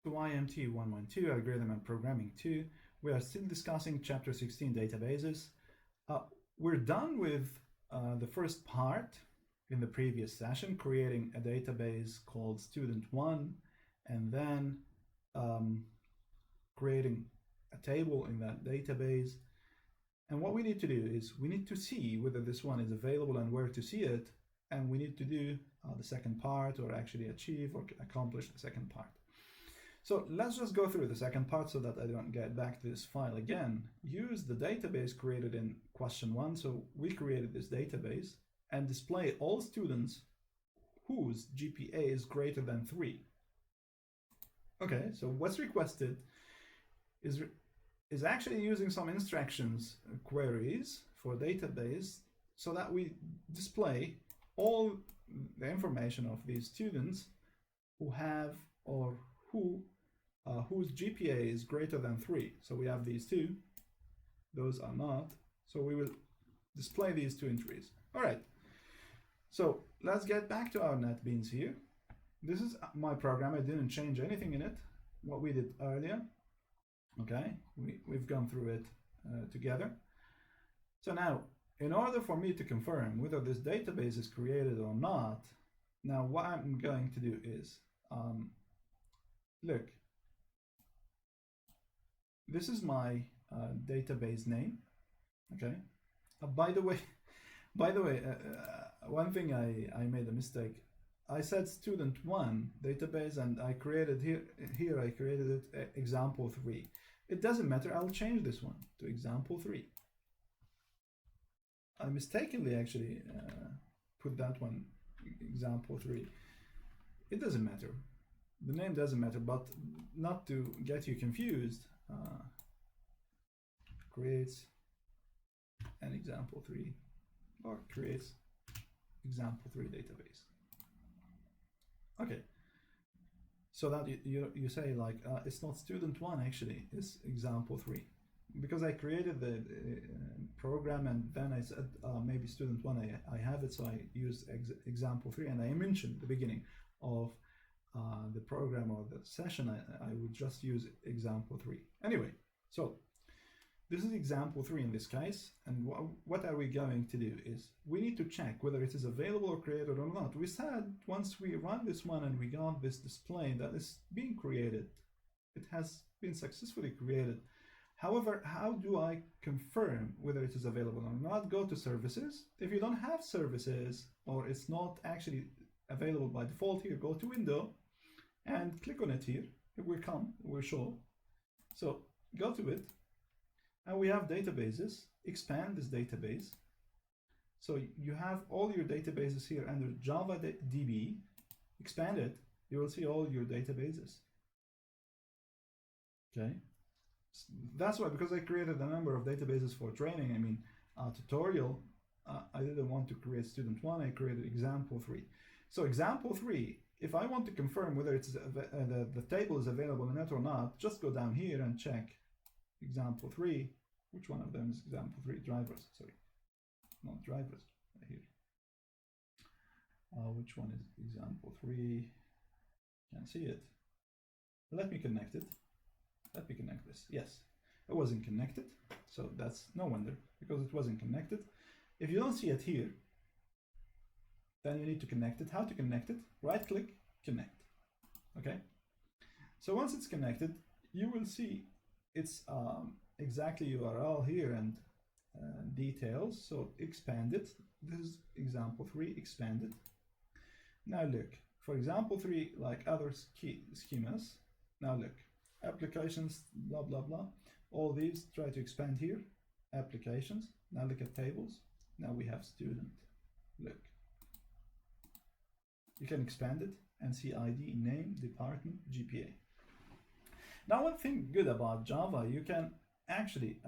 To Ymt112 Algorithm and Programming 2. We are still discussing Chapter 16 databases. We're done with the first part in the previous session, creating a database called student1, and then creating a table in that database. And what we need to do is we need to see whether this one is available and where to see it, and we need to do the second part, or actually achieve or accomplish the second part. So let's just go through the second part so that I don't get back to this file again. Use the database created in question 1. So we created this database and display all students whose GPA is greater than 3. Okay, so what's requested is actually using some instructions queries for database so that we display all the information of these students who have or whose GPA is greater than 3. So we have these two, those are not. So we will display these two entries. All right, so let's get back to our NetBeans here. This is my program. I didn't change anything in it, what we did earlier. Okay, we've gone through it together. So now, in order for me to confirm whether this database is created or not, now what I'm going to do is, look, this is my database name. Okay. By the way, one thing I made a mistake. I said student1 database, and I created here I created it example 3. It doesn't matter. I'll change this one to example 3. I mistakenly actually put that one example 3. It doesn't matter. The name doesn't matter, but not to get you confused, creates an example 3 or creates example 3 database. Okay, so that you say like it's not student1, actually it's example 3, because I created the program and then I said maybe student1 I have it, so I used example 3, and I mentioned at the beginning of the program or the session I would just use example 3. Anyway, so this is example 3 in this case, and what are we going to do is we need to check whether it is available or created or not. We said once we run this one and we got this display that is being created, it has been successfully created. However, how do I confirm whether it is available or not? Go to services. If you don't have services or it's not actually available by default here, go to window and click on it here. It will come, it will show. So go to it. And we have databases. Expand this database. So you have all your databases here under Java DB. Expand it. You will see all your databases. Okay. That's why, because I created a number of databases for training, I mean, tutorial, I didn't want to create student1, I created example 3. So example 3, if I want to confirm whether it's the table is available in it or not, just go down here and check example 3. Which one of them is example 3? Drivers, sorry, not drivers, right here. Which one is example 3? Can't see it. Let me connect it. Let me connect this. Yes, it wasn't connected, so that's no wonder, because it wasn't connected. If you don't see it here, then you need to connect it. How to connect it? Right click, connect. Okay, so once it's connected, you will see it's exactly URL here and details. So expand it. This is example 3, expand it. Now look, for example 3, like other schemas, now look, applications, blah blah blah, all these, try to expand here, applications. Now look at tables. Now we have student. Look, you can expand it and see ID, name, department, GPA. Now one thing good about Java, you can actually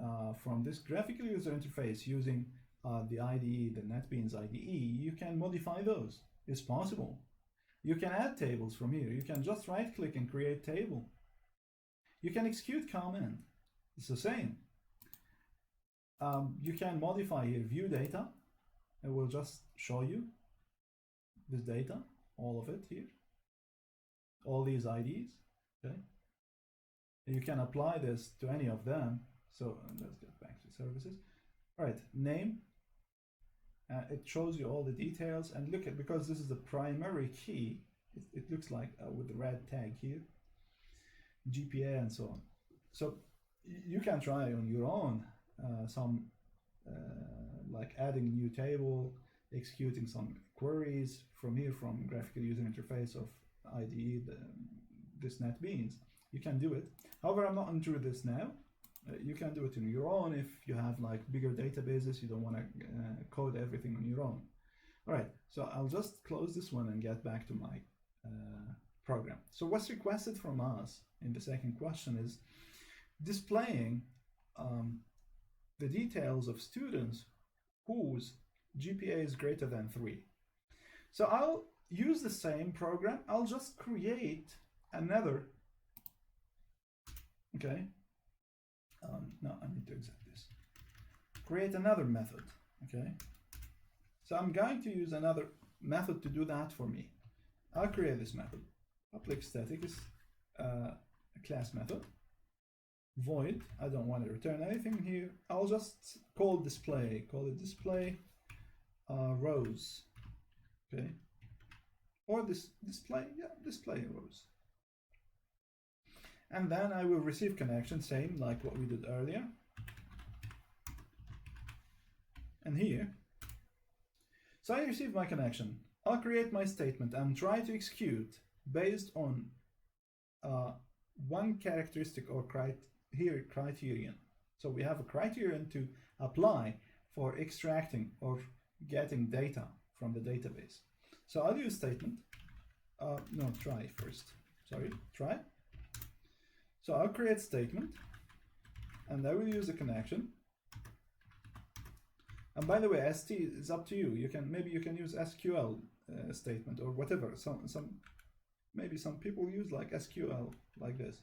from this graphical user interface using the IDE, the NetBeans IDE, you can modify those. It's possible. You can add tables from here. You can just right click and create table. You can execute command. It's the same. You can modify here view data. It will just show you this data, all of it here, all these IDs. Okay, You can apply this to any of them. So let's get back to services. All right, name. It shows you all the details, and look at, because this is the primary key, it looks like with the red tag here, GPA and so on. So you can try on your own some like adding new table, executing some queries from here, from graphical user interface of IDE, this NetBeans. You can do it. However, I'm not into this now. You can do it on your own if you have like bigger databases, you don't want to code everything on your own. All right, so I'll just close this one and get back to my program. So what's requested from us in the second question is displaying the details of students whose GPA is greater than 3. So I'll use the same program. I'll just create another, okay. No, I need to exit this. Create another method, okay? So I'm going to use another method to do that for me. I'll create this method. Public static is a class method. Void, I don't want to return anything here. I'll just call display, call it display rows, okay? Or this display, yeah, display rows. And then I will receive connection, same like what we did earlier. And here, so I receive my connection. I'll create my statement and try to execute based on one characteristic or criterion. So we have a criterion to apply for extracting or getting data from the database. So I'll use statement. No, try first. Sorry, try. So I'll create statement, and I will use a connection. And by the way, ST is up to you. You can maybe you can use SQL statement or whatever. Maybe some people use like SQL like this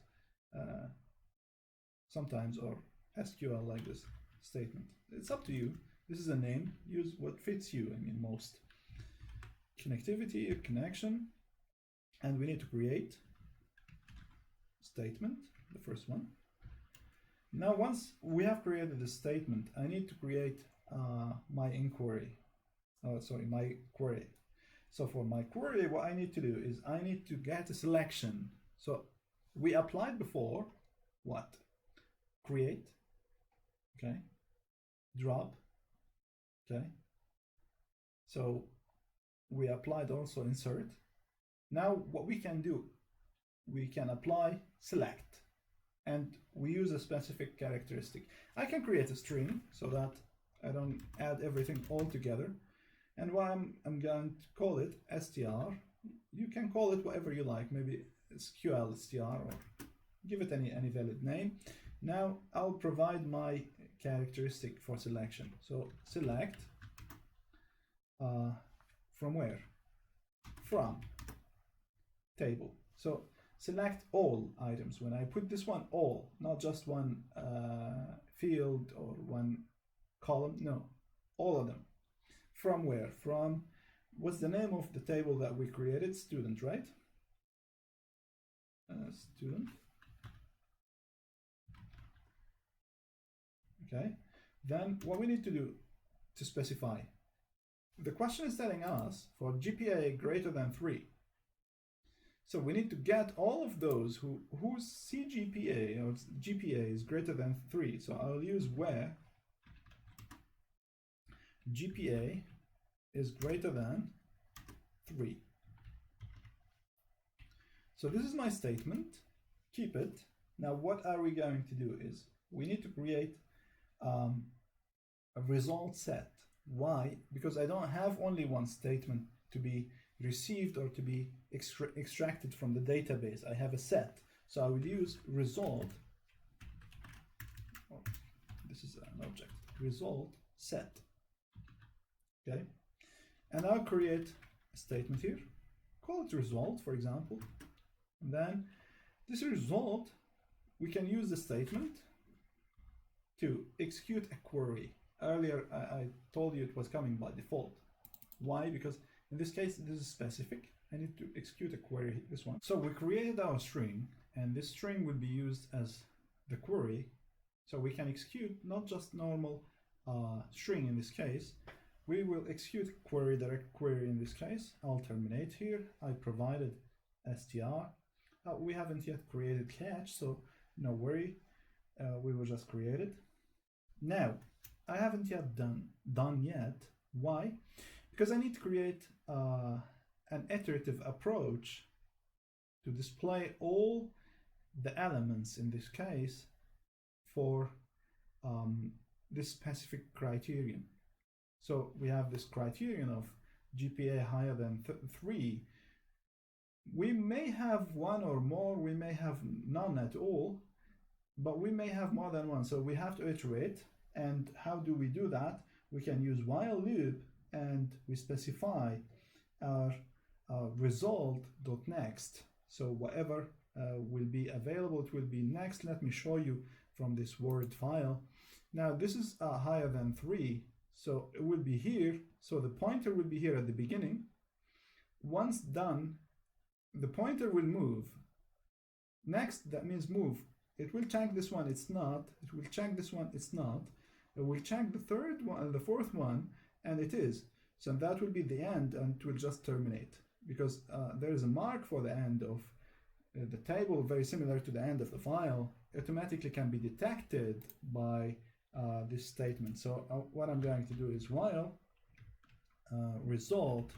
sometimes, or SQL like this statement. It's up to you. This is a name. Use what fits you. I mean, most. Connectivity, a connection, and we need to create statement, the first one. Now, once we have created the statement, I need to create my inquiry. My query. So for my query, what I need to do is I need to get a selection. So we applied before what? Create, okay, drop, okay. So we applied also insert. Now what we can do, we can apply select, and we use a specific characteristic. I can create a string so that I don't add everything all together. And what I'm going to call it str. You can call it whatever you like, maybe SQL str, or give it any valid name. Now I'll provide my characteristic for selection. So select from where? From table. So select all items. When I put this one, all, not just one field or one column, no, all of them. From where? From, what's the name of the table that we created? Student, right? Student. Okay. Then what we need to do to specify. The question is telling us for GPA greater than 3. So we need to get all of those whose CGPA or GPA is greater than 3. So I'll use where GPA is greater than 3. So this is my statement. Keep it. Now what are we going to do is we need to create a result set. Why? Because I don't have only one statement to be received or to be extracted from the database. I have a set. So I will use result. Oh, this is an object. Result set. Okay. And I'll create a statement here. Call it result, for example. And then this result, we can use the statement to execute a query. Earlier, I told you it was coming by default. Why? Because in this case, this is specific. I need to execute a query, this one. So we created our string. and this string will be used as the query. So we can execute not just normal string in this case, we will execute query, direct query in this case. I'll terminate here. I provided str. We haven't yet created catch, so no worry, we will just create it. Now, I haven't yet done yet. Why? Because I need to create an iterative approach to display all the elements in this case for this specific criterion. So we have this criterion of GPA higher than 3. We may have one or more, we may have none at all, but we may have more than one. So we have to iterate. And how do we do that? We can use while loop, and we specify our result.next. So whatever will be available, it will be next. Let me show you from this Word file. Now this is higher than 3, so it will be here. So the pointer will be here at the beginning. Once done, the pointer will move. Next, that means move. It will check this one, it's not. It will check this one, it's not. It will check the third one, the fourth one, and it is. So that will be the end, and it will just terminate, because there is a mark for the end of the table, very similar to the end of the file. Automatically can be detected by this statement. So what I'm going to do is while result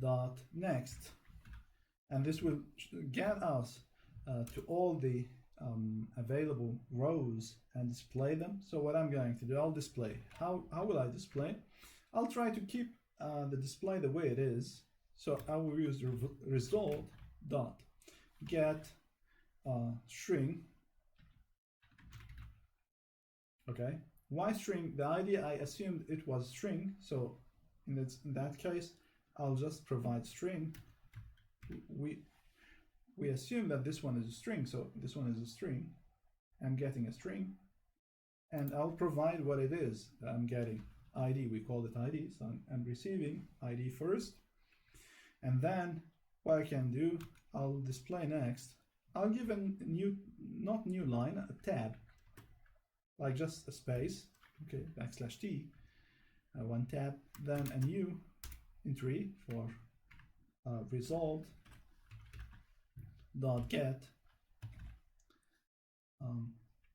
dot next, and this will get us to all the available rows and display them. So what I'm going to do, I'll display. How will I display? I'll try to keep the display the way it is. So I will use result dot get string. Okay, why string? The idea, I assumed it was string, so in that case I'll just provide string. We assume that this one is a string, so this one is a string. I'm getting a string, and I'll provide what it is that I'm getting. ID, we call it ID, so I'm receiving ID first, and then what I can do, I'll display next. I'll give a new, not new line, a tab, like just a space, okay, \t, one tab, then a new entry for result dot get,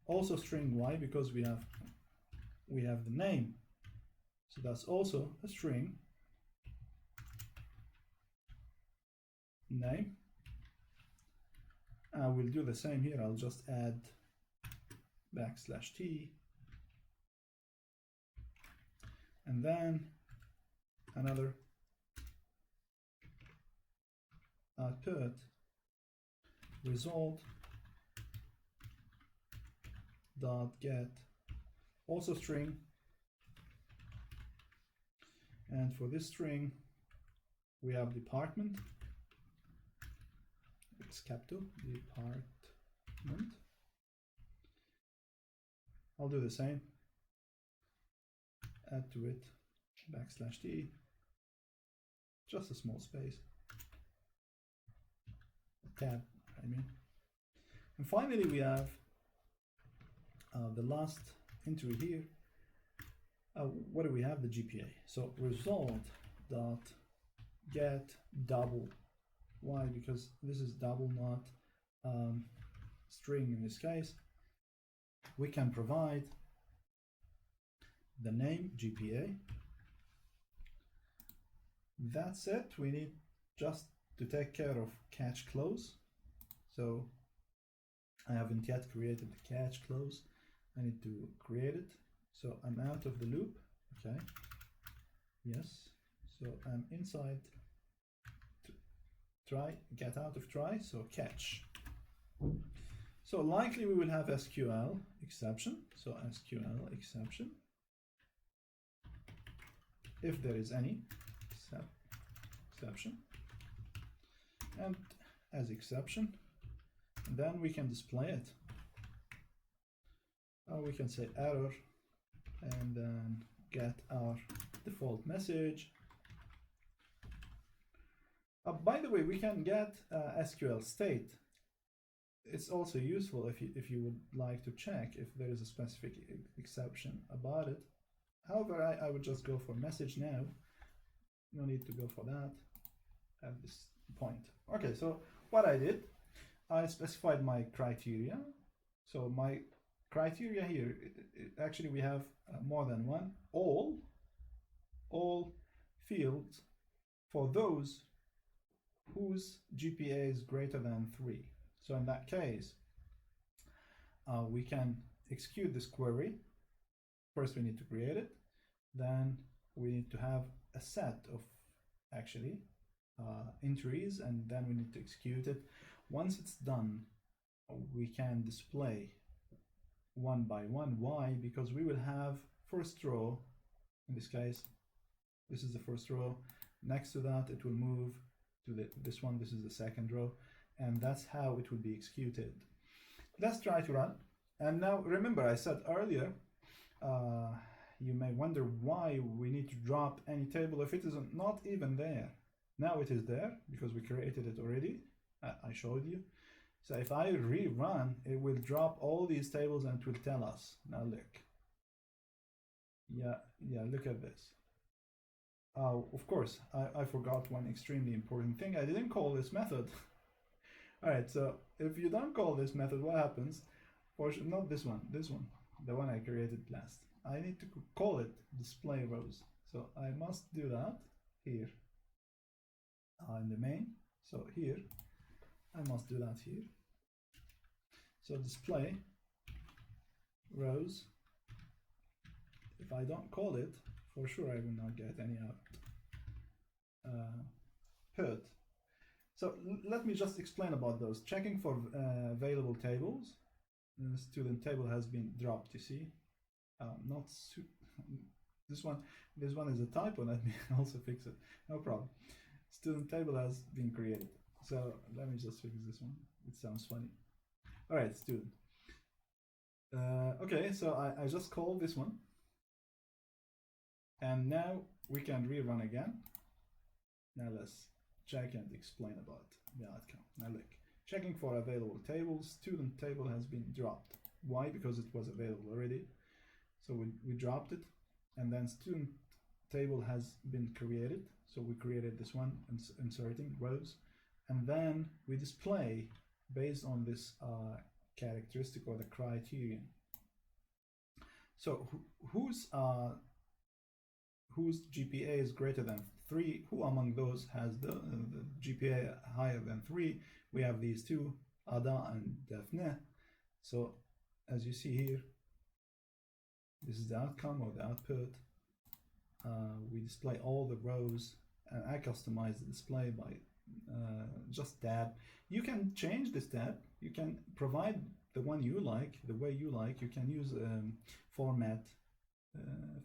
also string. Why? Because we have the name, so that's also a string name. I will do the same here. I'll just add \t, and then another output result dot get, also string, and for this string we have department, it's capital department. I'll do the same, add to it \t, just a small space, a tab I mean, and finally we have the last entry here. What do we have? The GPA. So result dot get double. Why? Because this is double, not string in this case. We can provide the name GPA. That's it. We need just to take care of catch close. So I haven't yet created the catch close. I need to create it. So I'm out of the loop. Okay. Yes. So I'm inside try, get out of try. So catch. So likely we will have SQL exception. So SQL exception, if there is any exception, and as exception, and then we can display it. We can say error, and then get our default message. By the way, we can get SQL state. it's also useful if you would like to check if there is a specific exception about it. However, I would just go for message now. No need to go for that at this point. Okay, so what I did, I specified my criteria. So my criteria here, actually we have more than one. All fields for those whose GPA is greater than 3. So in that case, we can execute this query. First we need to create it, then we need to have a set of actually entries, and then we need to execute it. Once it's done, we can display one by one. Why? Because we will have first row, in this case this is the first row, next to that it will move to this one, this is the second row, and that's how it will be executed. Let's try to run. And now remember, I said earlier, you may wonder why we need to drop any table if it is not even there. Now it is there because we created it already. I showed you. So if I rerun, it will drop all these tables and it will tell us. Now look. Yeah, look at this. Of course, I forgot one extremely important thing. I didn't call this method. All right, so if you don't call this method, what happens? Not this one, the one I created last. I need to call it display rows. So I must do that here in the main. So here, I must do that here. So display rows. If I don't call it, for sure I will not get any out. Put. So let me just explain about those. Checking for available tables. The student table has been dropped, you see. This one is a typo. Let me also fix it. No problem. Student table has been created. So let me just fix this one. It sounds funny. All right, student. Okay, so I just called this one. And now we can rerun again. Now let's check and explain about the outcome. Now look, checking for available tables, student table has been dropped. Why? Because it was available already. So we dropped it, and then student table has been created. So we created this one, inserting rows, and then we display based on this characteristic or the criterion. So whose GPA is greater than 3? Who among those has the GPA higher than 3? We have these two, Ada and Daphne. So as you see here, this is the outcome or the output. We display all the rows, and I customize the display by just tab. You can change this tab. You can provide the one you like, the way you like. You can use format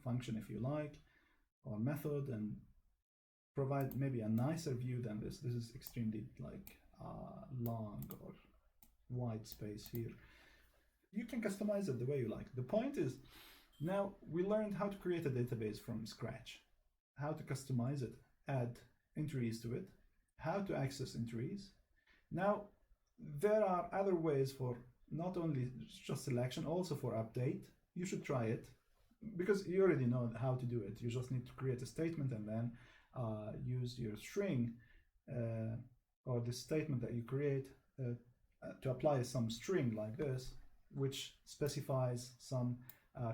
function if you like, or method, and provide maybe a nicer view than this. This is extremely like long or wide space here. You can customize it the way you like. The point is, now we learned how to create a database from scratch, how to customize it, add entries to it, how to access entries. Now there are other ways for not only just selection, also for update. You should try it because you already know how to do it. You just need to create a statement and then use your string or the statement that you create to apply some string like this, which specifies some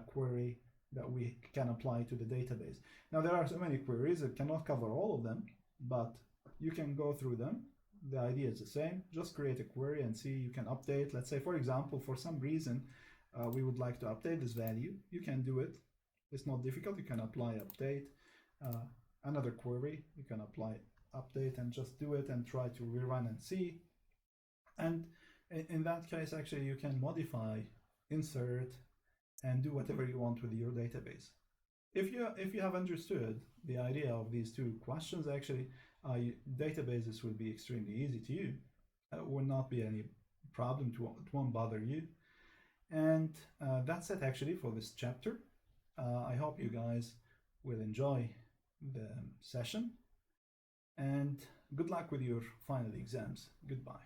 query that we can apply to the database. Now there are so many queries, it cannot cover all of them, but you can go through them. The idea is the same. Just create a query and see. You can update. Let's say, for example, for some reason we would like to update this value. You can do it. It's not difficult. You can apply update. Another query, you can apply update and just do it and try to rerun and see. And in that case, actually, you can modify, insert, and do whatever you want with your database. If you have understood the idea of these two questions, actually, databases will be extremely easy to you. Will not be any problem. It won't bother you. And that's it actually for this chapter. I hope you guys will enjoy the session, and good luck with your final exams. Goodbye.